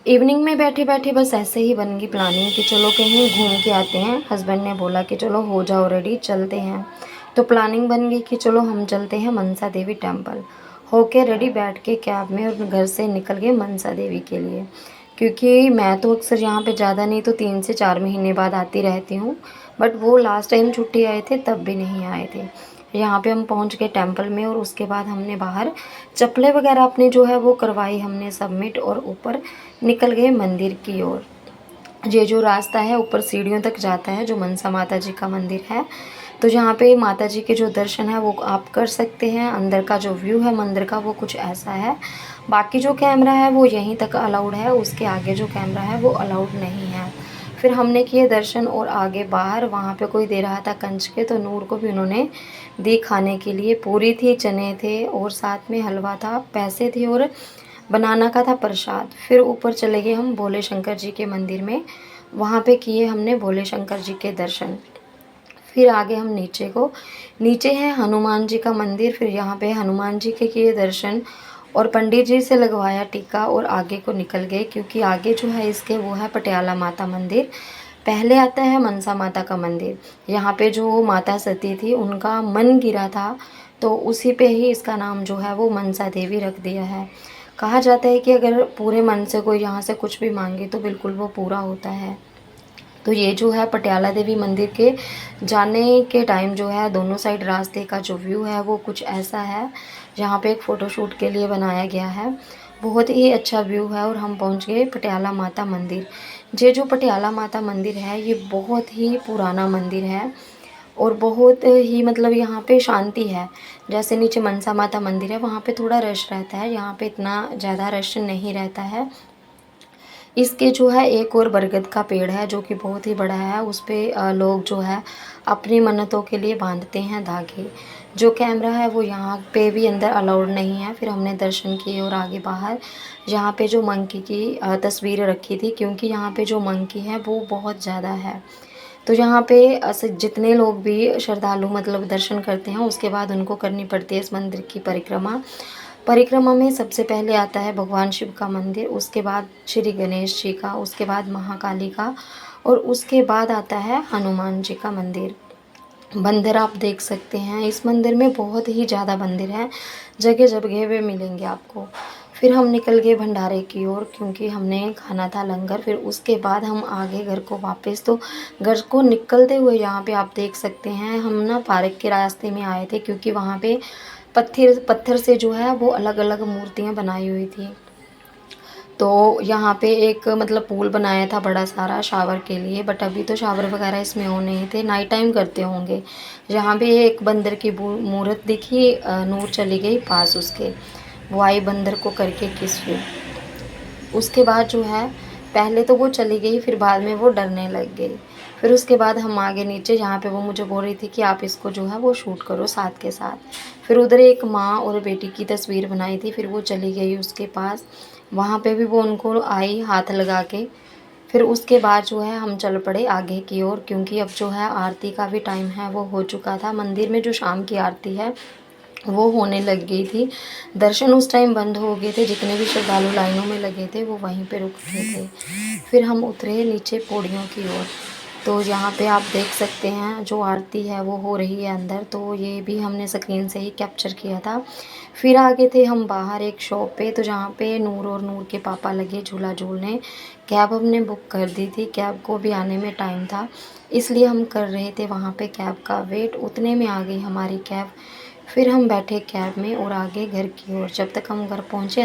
Evening में बैठे-बैठे बस ऐसे ही बन गई प्लानिंग कि चलो कहीं घूम के आते हैं। हस्बैंड ने बोला कि चलो हो जाओ रेडी, चलते हैं। तो प्लानिंग बन गई कि चलो हम चलते हैं मनसा देवी टेम्पल। होके रेडी बैठ के कैब में और घर से निकल गए मनसा देवी के लिए। क्योंकि मैं तो अक्सर यहाँ पे ज़्यादा नहीं तो 3 से 4 महीने बाद आती रहती हूँ। बट वो लास्ट टाइम छुट्टी आए थे तब भी नहीं आए थे। यहाँ पे हम पहुँच गए टेम्पल में और उसके बाद हमने बाहर चप्पलें वगैरह अपनी जो है वो करवाई हमने सबमिट और ऊपर निकल गए मंदिर की ओर। ये जो रास्ता है ऊपर सीढ़ियों तक जाता है जो मनसा माता जी का मंदिर है। तो यहाँ पे माता जी के जो दर्शन है वो आप कर सकते हैं। अंदर का जो व्यू है मंदिर का वो कुछ ऐसा है। बाकी जो कैमरा है वो यहीं तक अलाउड है, उसके आगे जो कैमरा है वो अलाउड नहीं है। फिर हमने किए दर्शन और आगे बाहर वहाँ पे कोई दे रहा था कंच के, तो नूर को भी उन्होंने दी खाने के लिए। पूरी थी, चने थे और साथ में हलवा था, पैसे थे और बनाना का था प्रसाद। फिर ऊपर चले गए हम भोले शंकर जी के मंदिर में, वहाँ पे किए हमने भोले शंकर जी के दर्शन। फिर आगे हम नीचे है हनुमान जी का मंदिर। फिर यहाँ पे हनुमान जी के किए दर्शन और पंडित जी से लगवाया टीका और आगे को निकल गए, क्योंकि आगे जो है इसके वो है पटियाला माता मंदिर। पहले आता है मनसा माता का मंदिर। यहाँ पे जो माता सती थी उनका मन गिरा था, तो उसी पे ही इसका नाम जो है वो मनसा देवी रख दिया है। कहा जाता है कि अगर पूरे मन से कोई यहाँ से कुछ भी मांगे तो बिल्कुल वो पूरा होता है। तो ये जो है पटियाला देवी मंदिर के जाने के टाइम जो है दोनों साइड रास्ते का जो व्यू है वो कुछ ऐसा है। यहाँ पे एक फ़ोटोशूट के लिए बनाया गया है। बहुत ही अच्छा व्यू है और हम पहुँच गए पटियाला माता मंदिर। ये जो पटियाला माता मंदिर है ये बहुत ही पुराना मंदिर है और बहुत ही मतलब यहाँ पे शांति है। जैसे नीचे मनसा माता मंदिर है वहाँ पे थोड़ा रश रहता है, यहाँ पे इतना ज़्यादा रश नहीं रहता है। इसके जो है एक और बरगद का पेड़ है जो कि बहुत ही बड़ा है, उस पे लोग जो है अपनी मन्नतों के लिए बांधते हैं धागे। जो कैमरा है वो यहाँ पे भी अंदर अलाउड नहीं है। फिर हमने दर्शन किए और आगे बाहर यहाँ पे जो मंकी की तस्वीर रखी थी, क्योंकि यहाँ पे जो मंकी है वो बहुत ज़्यादा है। तो यहाँ पे जितने लोग भी श्रद्धालु मतलब दर्शन करते हैं उसके बाद उनको करनी पड़ती है इस मंदिर की परिक्रमा। परिक्रमा में सबसे पहले आता है भगवान शिव का मंदिर, उसके बाद श्री गणेश जी का, उसके बाद महाकाली का और उसके बाद आता है हनुमान जी का मंदिर। बंदर आप देख सकते हैं इस मंदिर में, बहुत ही ज़्यादा बंदर हैं, जगह जगह पे मिलेंगे आपको। फिर हम निकल गए भंडारे की ओर क्योंकि हमने खाना था लंगर। फिर उसके बाद हम आ गए घर को वापस। तो घर को निकलते हुए यहाँ पे आप देख सकते हैं हम ना पार्क के रास्ते में आए थे, क्योंकि वहाँ पे पत्थर पत्थर से जो है वो अलग अलग मूर्तियाँ बनाई हुई थी। तो यहाँ पे एक मतलब पूल बनाया था बड़ा सारा शावर के लिए, बट अभी तो शावर वगैरह इसमें हो नहीं थे, नाइट टाइम करते होंगे। यहाँ पे एक बंदर की मूर्त दिखी, नूर चली गई पास उसके, वो आई बंदर को करके किस। उसके बाद जो है पहले तो वो चली गई, फिर बाद में वो डरने लग गई। फिर उसके बाद हम आगे नीचे जहाँ पे वो मुझे बोल रही थी कि आप इसको जो है वो शूट करो साथ के साथ। फिर उधर एक माँ और बेटी की तस्वीर बनाई थी, फिर वो चली गई उसके पास, वहाँ पे भी वो उनको आई हाथ लगा के। फिर उसके बाद जो है हम चल पड़े आगे की ओर, क्योंकि अब जो है आरती का भी टाइम है वो हो चुका था। मंदिर में जो शाम की आरती है वो होने लग गई थी। दर्शन उस टाइम बंद हो गए थे, जितने भी श्रद्धालु लाइनों में लगे थे वो वहीं पे रुक गए थे। फिर हम उतरे नीचे पौड़ियों की ओर। तो यहाँ पे आप देख सकते हैं जो आरती है वो हो रही है अंदर, तो ये भी हमने स्क्रीन से ही कैप्चर किया था। फिर आगे थे हम बाहर एक शॉप पे, तो जहाँ पे नूर और नूर के पापा लगे झूला झूलने। कैब हमने बुक कर दी थी, कैब को भी आने में टाइम था, इसलिए हम कर रहे थे वहाँ पे कैब का वेट। उतने में आ गई हमारी कैब। फिर हम बैठे कैब में और आगे घर की ओर। जब तक हम घर पहुँचे